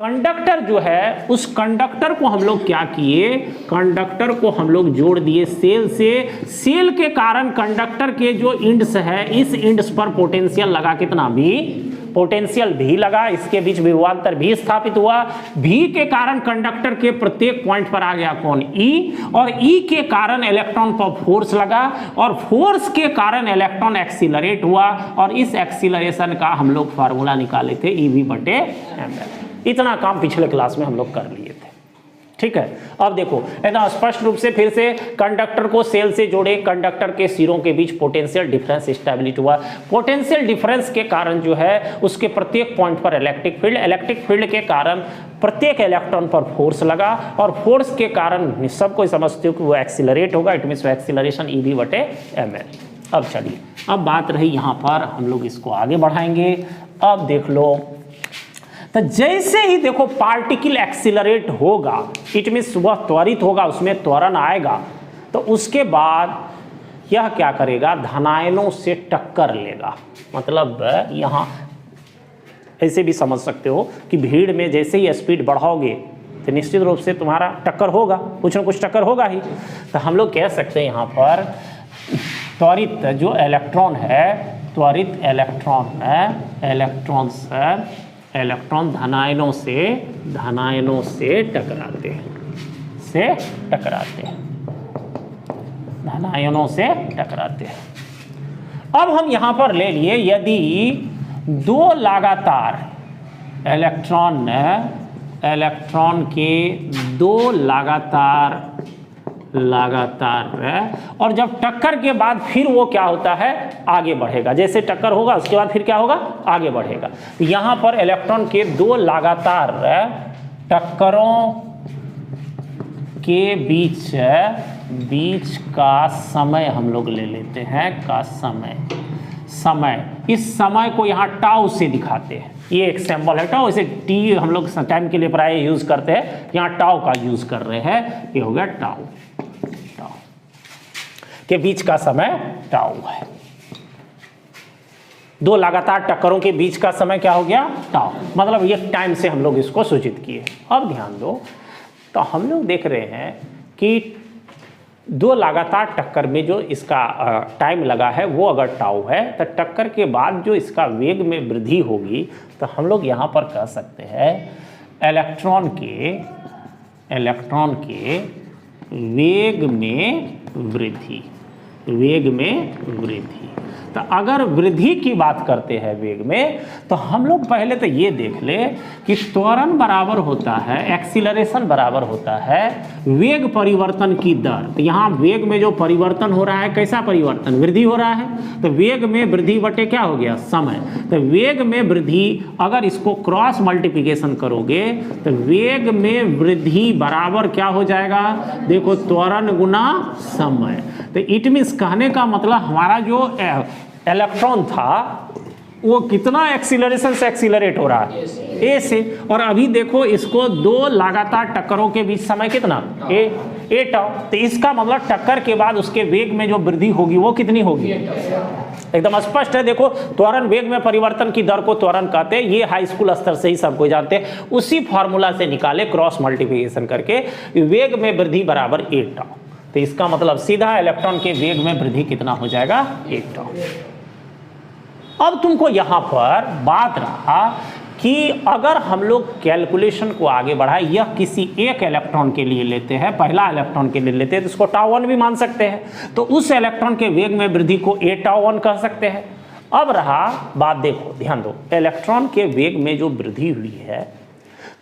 Conductor जो है उस कंडक्टर को हम लोग क्या किए, कंडक्टर को हम लोग जोड़ दिए सेल से। सेल के कारण कंडक्टर के जो इंड्स है इस इंड्स पर पोटेंशियल लगा, कितना भी पोटेंशियल भी लगा, इसके बीच विभवांतर भी स्थापित हुआ। भी के कारण कंडक्टर के प्रत्येक पॉइंट पर आ गया कौन, ई, और ई के कारण इलेक्ट्रॉन पर फोर्स लगा और फोर्स के कारण इलेक्ट्रॉन एक्सीलरेट हुआ और इस एक्सीलरेशन का हम लोग फार्मूला निकाले थे EV/ml। इतना काम पिछले क्लास में हम लोग कर लिए थे, ठीक है। अब देखो एकदम स्पष्ट रूप से फिर से कंडक्टर को सेल से जोड़े, कंडक्टर के सिरों के बीच पोटेंशियल डिफरेंस स्टैबिलिटी हुआ। पोटेंशियल डिफरेंस के कारण जो है उसके प्रत्येक पॉइंट पर इलेक्ट्रिक फील्ड के कारण प्रत्येक इलेक्ट्रॉन पर फोर्स लगा और फोर्स के कारण सबको समझते हो कि वो एक्सीलरेट होगा, इट मींस एक्सीलरेशन EV/ml। अब चलिए, अब बात रही यहाँ पर, हम लोग इसको आगे बढ़ाएंगे। अब देख लो, तो जैसे ही देखो पार्टिकल एक्सीलरेट होगा, इट मींस वह त्वरित होगा, उसमें त्वरण आएगा, तो उसके बाद यह क्या करेगा, धनायनों से टक्कर लेगा। मतलब यहाँ ऐसे भी समझ सकते हो कि भीड़ में जैसे ही स्पीड बढ़ाओगे तो निश्चित रूप से तुम्हारा टक्कर होगा, कुछ ना कुछ टक्कर होगा ही। तो हम लोग कह सकते हैं यहाँ पर त्वरित जो इलेक्ट्रॉन है, त्वरित इलेक्ट्रॉन है, इलेक्ट्रॉन धनायनों से टकराते हैं, धनायनों से टकराते हैं। अब हम यहां पर ले लिए, यदि दो लगातार इलेक्ट्रॉन के दो लगातार और जब टक्कर के बाद फिर वो क्या होता है, आगे बढ़ेगा। जैसे टक्कर होगा उसके बाद फिर क्या होगा, आगे बढ़ेगा। तो यहां पर इलेक्ट्रॉन के दो लगातार टक्करों के बीच का समय हम लोग ले लेते हैं, का समय इस समय को यहाँ टाउ से दिखाते हैं। ये एक सिंबल है टाउ, इसे टी हम लोग टाइम के लिए प्राय यूज करते हैं, यहाँ टाउ का यूज कर रहे हैं। ये हो गया टाउ के बीच का समय टाउ है। दो लगातार टक्करों के बीच का समय क्या हो गया, टाउ। मतलब ये टाइम से हम लोग इसको सूचित किए। अब ध्यान दो, तो हम लोग देख रहे हैं कि दो लगातार टक्कर में जो इसका टाइम लगा है वो अगर टाउ है, तो टक्कर के बाद जो इसका वेग में वृद्धि होगी, तो हम लोग यहाँ पर कह सकते हैं इलेक्ट्रॉन के वेग में वृद्धि। तो अगर वृद्धि की बात करते हैं वेग में, तो हम लोग पहले तो ये देख ले कि त्वरण बराबर होता है, एक्सीलरेशन बराबर होता है वेग परिवर्तन की दर। तो यहाँ वेग में जो परिवर्तन हो रहा है, कैसा परिवर्तन, वृद्धि हो रहा है, तो वेग में वृद्धि बटे क्या हो गया, समय। तो वेग में वृद्धि, अगर इसको क्रॉस मल्टीप्लिकेशन करोगे तो वेग में वृद्धि बराबर क्या हो जाएगा, देखो त्वरण गुना समय। तो इट मीन्स कहने का मतलब हमारा जो इलेक्ट्रॉन था वो कितना एक्सीलरेशन से एक्सीलरेट हो रहा है, ए से। और अभी देखो इसको दो लगातार टक्करों के बीच समय कितना, ए टाउ। तो इसका मतलब टक्कर के बाद उसके वेग में जो वृद्धि होगी वो कितनी होगी, एकदम स्पष्ट है। देखो त्वरण वेग में परिवर्तन की दर को त्वरण कहते हैं, ये हाई स्कूल स्तर से ही सबको जानते हैं। उसी फॉर्मूला से निकाले क्रॉस मल्टीप्लिकेशन करके, वेग में वृद्धि बराबर ए टाउ। तो इसका मतलब सीधा इलेक्ट्रॉन के वेग में वृद्धि कितना हो जाएगा, ए टाउ। अब तुमको यहां पर बात रहा कि अगर हम लोग कैलकुलेशन को आगे बढ़ाए, यह किसी एक इलेक्ट्रॉन के लिए लेते हैं, पहला इलेक्ट्रॉन के लिए लेते हैं, तो इसको टाउ 1 भी मान सकते हैं। तो उस इलेक्ट्रॉन के वेग में वृद्धि को ए टाउ 1 कह सकते हैं। अब रहा बात, देखो ध्यान दो, इलेक्ट्रॉन के वेग में जो वृद्धि हुई है,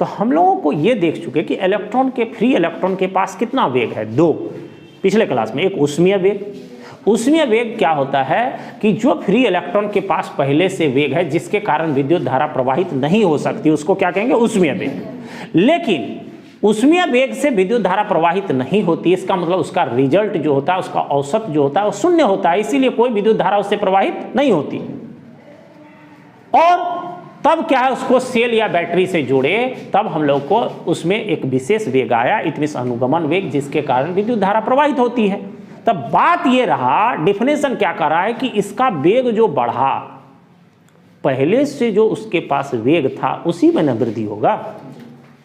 तो हम लोगों को ये देख चुके कि इलेक्ट्रॉन के फ्री इलेक्ट्रॉन के पास कितना वेग है, दो, पिछले क्लास में। एक ऊष्मीय वेग, ऊष्मीय वेग क्या होता है कि जो फ्री इलेक्ट्रॉन के पास पहले से वेग है जिसके कारण विद्युत धारा प्रवाहित नहीं हो सकती, उसको क्या कहेंगे, ऊष्मीय वेग। लेकिन ऊष्मीय वेग से विद्युत धारा प्रवाहित नहीं होती, इसका मतलब उसका रिजल्ट जो होता है, उसका औसत जो होता है वो शून्य होता है, इसीलिए कोई विद्युत धारा उससे प्रवाहित नहीं होती। और तब क्या है, उसको सेल या बैटरी से जोड़े, तब हम लोग को उसमें एक विशेष वेग आया, इट मींस अनुगमन वेग, जिसके कारण विद्युत धारा प्रवाहित होती है। तब बात ये रहा, डिफिनेशन क्या कर रहा है कि इसका वेग जो बढ़ा, पहले से जो उसके पास वेग था उसी में न वृद्धि होगा,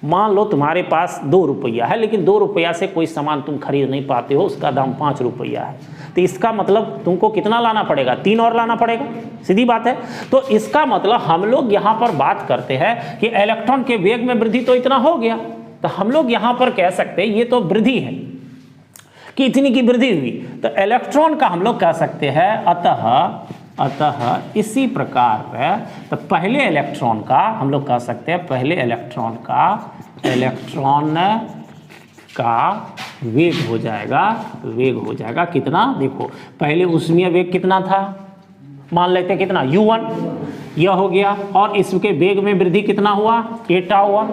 मान लो तुम्हारे पास 2 रुपया है, लेकिन 2 रुपया से कोई सामान तुम खरीद नहीं पाते हो, उसका दाम 5 रुपया है, तो इसका मतलब तुमको कितना लाना पड़ेगा? 3 और लाना पड़ेगा, सीधी बात है। तो इसका मतलब हम लोग यहाँ पर बात करते हैं कि इलेक्ट्रॉन के वेग में वृद्धि तो इतना हो गया, तो हम लोग यहाँ पर कह सकते हैं ये तो वृद्धि है कि इतनी की वृद्धि हुई, तो इलेक्ट्रॉन का हम लोग कह सकते हैं अतः इसी प्रकार तो पहले इलेक्ट्रॉन का हम लोग कह सकते हैं, पहले इलेक्ट्रॉन का वेग हो जाएगा कितना? देखो पहले ऊष्मीय वेग कितना था, मान लेते हैं कितना, u1, यह हो गया, और इसके वेग में वृद्धि कितना हुआ, एटा हुआ,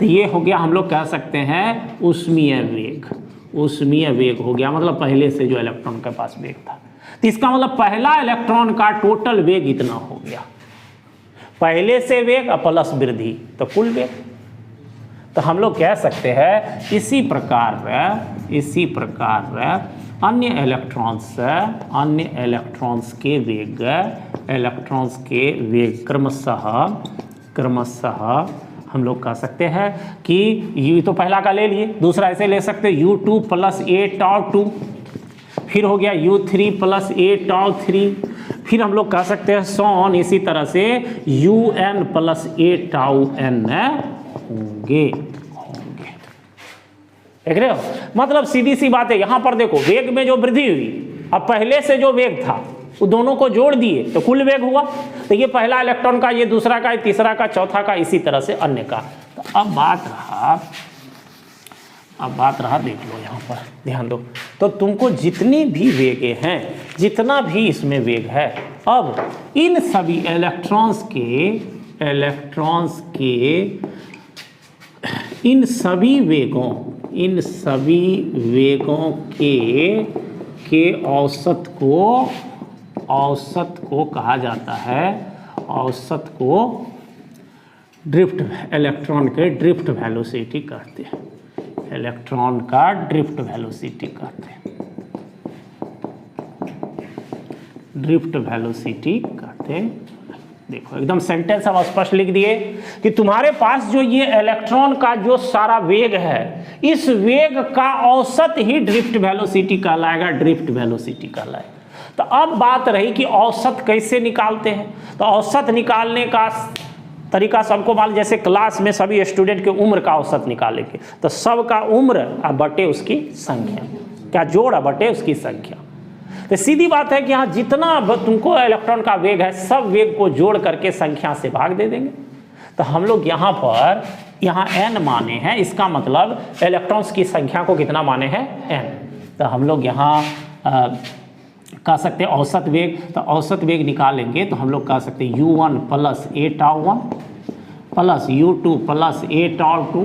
तो ये हो गया हम लोग कह सकते हैं ऊष्मीय वेग हो गया, मतलब पहले से जो इलेक्ट्रॉन के पास वेग था। तो इसका मतलब पहला इलेक्ट्रॉन का टोटल वेग इतना हो गया, पहले से वेग और प्लस वृद्धि तो कुल वेग। तो हम लोग कह सकते हैं इसी प्रकार अन्य इलेक्ट्रॉन्स के वेग क्रमशः हम लोग कह सकते हैं कि ये तो पहला का ले लिए, दूसरा ऐसे ले सकते हैं u2 + a tau 2, फिर हो गया u3 + a tau 3, फिर हम लोग कह सकते हैं सॉन इसी तरह से un + a tau n होंगे। देख रहे हो, मतलब सीधी सी बात है। यहाँ पर देखो वेग में जो वृद्धि हुई, अब पहले से जो वेग था वो दोनों को जोड़ दिए तो कुल वेग हुआ। तो ये पहला इलेक्ट्रॉन का, ये दूसरा का, तीसरा का, चौथा का, इसी तरह से अन्य का। तो अब बात रहा देख लो, यहाँ पर ध्यान दो, तो तुमको जितनी भी वेगे हैं, जितना भी इसमें वेग है, अब इन सभी इलेक्ट्रॉन्स के इन सभी वेगों के औसत को कहा जाता है, औसत को इलेक्ट्रॉन के ड्रिफ्ट वेलोसिटी कहते हैं, इलेक्ट्रॉन का ड्रिफ्ट वेलोसिटी कहते हैं, देखो एकदम सेंटेंस अब स्पष्ट लिख दिए कि तुम्हारे पास जो ये इलेक्ट्रॉन का जो सारा वेग है, इस वेग का औसत ही ड्रिफ्ट वेलोसिटी कहलाएगा, तो अब बात रही कि औसत कैसे निकालते हैं। तो औसत निकालने का तरीका सबको मालूम, जैसे क्लास में सभी स्टूडेंट के उम्र का औसत निकालेंगे, तो सबका उम्र बटे उसकी संख्या, क्या जोड़ बटे उसकी संख्या। तो सीधी बात है कि यहाँ जितना तुमको इलेक्ट्रॉन का वेग है, सब वेग को जोड़ करके संख्या से भाग दे देंगे। तो हम लोग यहाँ पर n माने हैं, इसका मतलब इलेक्ट्रॉन्स की संख्या को कितना माने हैं, n। तो हम लोग यहाँ कह सकते हैं औसत वेग, तो औसत वेग निकालेंगे तो हम लोग कह सकते हैं u1 + a tau 1 + u2 + a tau 2,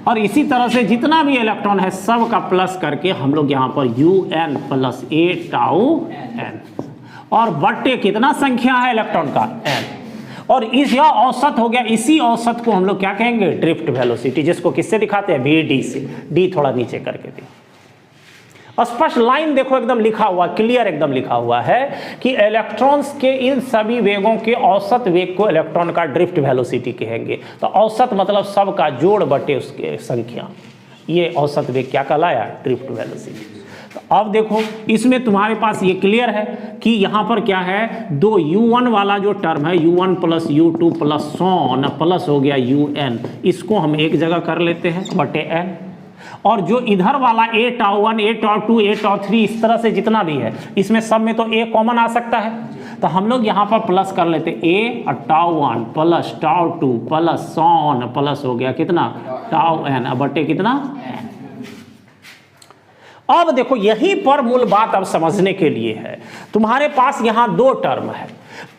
और इसी तरह से जितना भी इलेक्ट्रॉन है सब का प्लस करके हम लोग यहाँ पर un + a tau n, और बट्टे कितना संख्या है इलेक्ट्रॉन का, n, और यह औसत हो गया। इसी औसत को हम लोग क्या कहेंगे, ड्रिफ्ट वेलोसिटी, जिसको किससे दिखाते हैं, vd से। d थोड़ा नीचे करके दे, स्पष्ट लाइन देखो एकदम लिखा हुआ, क्लियर एकदम लिखा हुआ है कि इलेक्ट्रॉन्स के इन सभी वेगों के औसत वेग को इलेक्ट्रॉन का ड्रिफ्ट वेलोसिटी कहेंगे। तो औसत मतलब सब का जोड़ बटे उसके संख्या, ये औसत वेग क्या कहलाया, ड्रिफ्ट वेलोसिटी। तो अब देखो इसमें तुम्हारे पास ये क्लियर है कि यहाँ पर क्या है, दो u1 वाला जो टर्म है, u1 + u2 + सॉन प्लस हो गया un, इसको हम एक जगह कर लेते हैं बटे n, और जो इधर वाला a tau 1, a tau 2, a tau 3, इस तरह से जितना भी है, इसमें सब में तो a कॉमन आ सकता है। तो हम लोग यहाँ पर प्लस कर लेते a tau 1 + tau 2 + sworn plus हो गया कितना, tau n, बटे कितना, अब देखो यहीं पर मूल बात अब समझने के लिए है। तुम्हारे पास यहाँ दो टर्म है,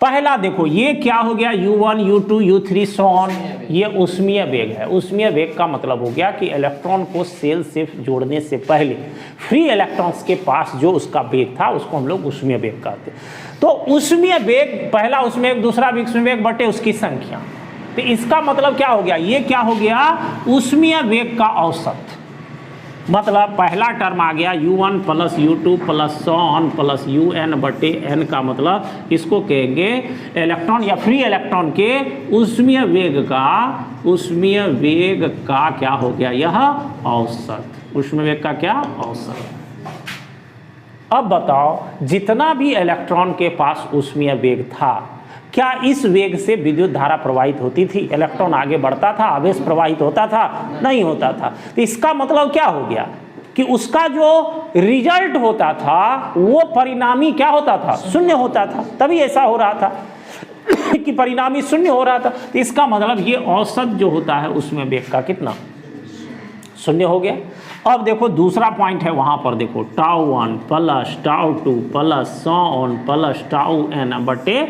पहला देखो ये क्या हो गया, u1 u2 u3 सॉन, ये ऊष्मीय वेग है। ऊष्मीय वेग का मतलब हो गया कि इलेक्ट्रॉन को सेल से जोड़ने से पहले फ्री इलेक्ट्रॉन्स के पास जो उसका वेग था उसको हम लोग ऊष्मीय वेग कहते हैं। तो ऊष्मीय वेग, पहला ऊष्मीय वेग, दूसरा ऊष्मीय वेग बटे उसकी संख्या। तो इसका मतलब क्या हो गया, ये क्या हो गया, ऊष्मीय वेग का औसत। मतलब पहला टर्म आ गया u1 plus u2 plus so on plus un बटे n का मतलब इसको कहेंगे इलेक्ट्रॉन या फ्री इलेक्ट्रॉन के ऊष्मीय वेग का क्या हो गया, यह औसत। ऊष्मीय वेग का क्या, औसत। अब बताओ जितना भी इलेक्ट्रॉन के पास ऊष्मीय वेग था, क्या इस वेग से विद्युत धारा प्रवाहित होती थी? इलेक्ट्रॉन आगे बढ़ता था, आवेश प्रवाहित होता था? नहीं होता था। तो इसका मतलब क्या हो गया कि उसका जो रिजल्ट होता था वो परिणामी क्या होता था, शून्य होता था। तभी ऐसा हो रहा था कि परिणामी शून्य हो रहा था। तो इसका मतलब ये औसत जो होता है उसमें वेग का कितना, शून्य हो गया। अब देखो दूसरा पॉइंट है वहां पर, देखो τ1 plus τ2 plus so on plus τn बटे n।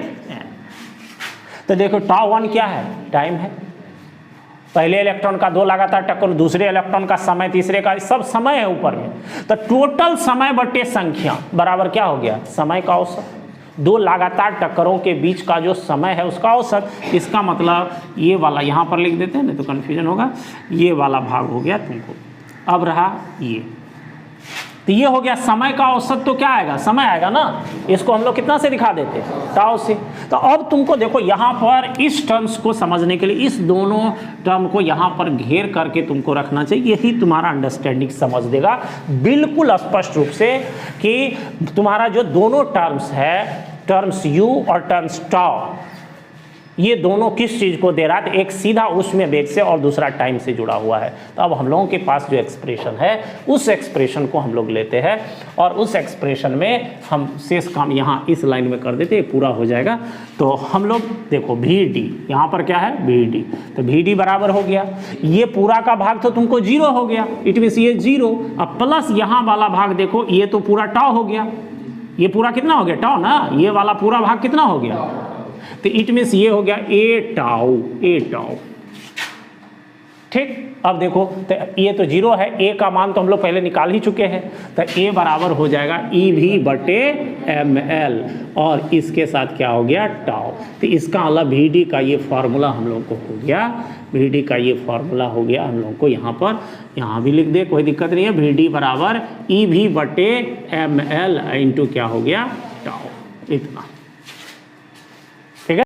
तो देखो τ1 क्या है, टाइम है। पहले इलेक्ट्रॉन का 2 लगातार टक्कर, दूसरे इलेक्ट्रॉन का समय, तीसरे का, सब समय है ऊपर में। तो टोटल समय बटे संख्या बराबर क्या हो गया, समय का औसत। 2 लगातार टक्करों के बीच का जो समय है उसका औसत। इसका मतलब ये वाला यहाँ पर लिख देते हैं नहीं तो कन्फ्यूजन होगा। ये वाला भाग हो गया तुमको। अब रहा ये, तो ये हो गया समय का औसत। तो क्या आएगा, समय आएगा ना। इसको हम लोग कितना से दिखा देते, टाउ से। तो अब तुमको देखो यहाँ पर इस टर्म्स को समझने के लिए इस दोनों टर्म को यहाँ पर घेर करके तुमको रखना चाहिए। यही तुम्हारा अंडरस्टैंडिंग समझ देगा बिल्कुल स्पष्ट रूप से कि तुम्हारा जो दोनों टर्म्स है, टर्म्स u और टर्म्स टाउ, ये दोनों किस चीज़ को दे रहा है। एक सीधा ऊष्मीय वेग से और दूसरा टाइम से जुड़ा हुआ है। तो अब हम लोगों के पास जो एक्सप्रेशन है उस एक्सप्रेशन को हम लोग लेते हैं और उस एक्सप्रेशन में हम शेष काम यहाँ इस लाइन में कर देते हैं, पूरा हो जाएगा। तो हम लोग देखो Vd, यहाँ पर क्या है Vd, तो Vd बराबर हो गया, ये पूरा का भाग तो तुमको 0 हो गया, इट मीन्स ये 0। अब प्लस यहाँ वाला भाग देखो, ये तो पूरा टाउ हो गया। ये पूरा कितना हो गया, टाउ ना। ये वाला पूरा भाग कितना हो गया, तो इट मीन्स ये हो गया ए टाउ। ठीक। अब देखो तो ये तो 0 है, ए का मान तो हम लोग पहले निकाल ही चुके हैं। तो ए बराबर हो जाएगा EV बटे ml और इसके साथ क्या हो गया, टाउ। तो इसका मतलब Vd का ये फार्मूला हम लोग को हो गया, Vd का ये फार्मूला हो गया हम लोग को। यहाँ पर यहाँ भी लिख दे, कोई दिक्कत नहीं है। Vd बराबर EV बटे ml इंटू क्या हो गया, टाउ, इतना।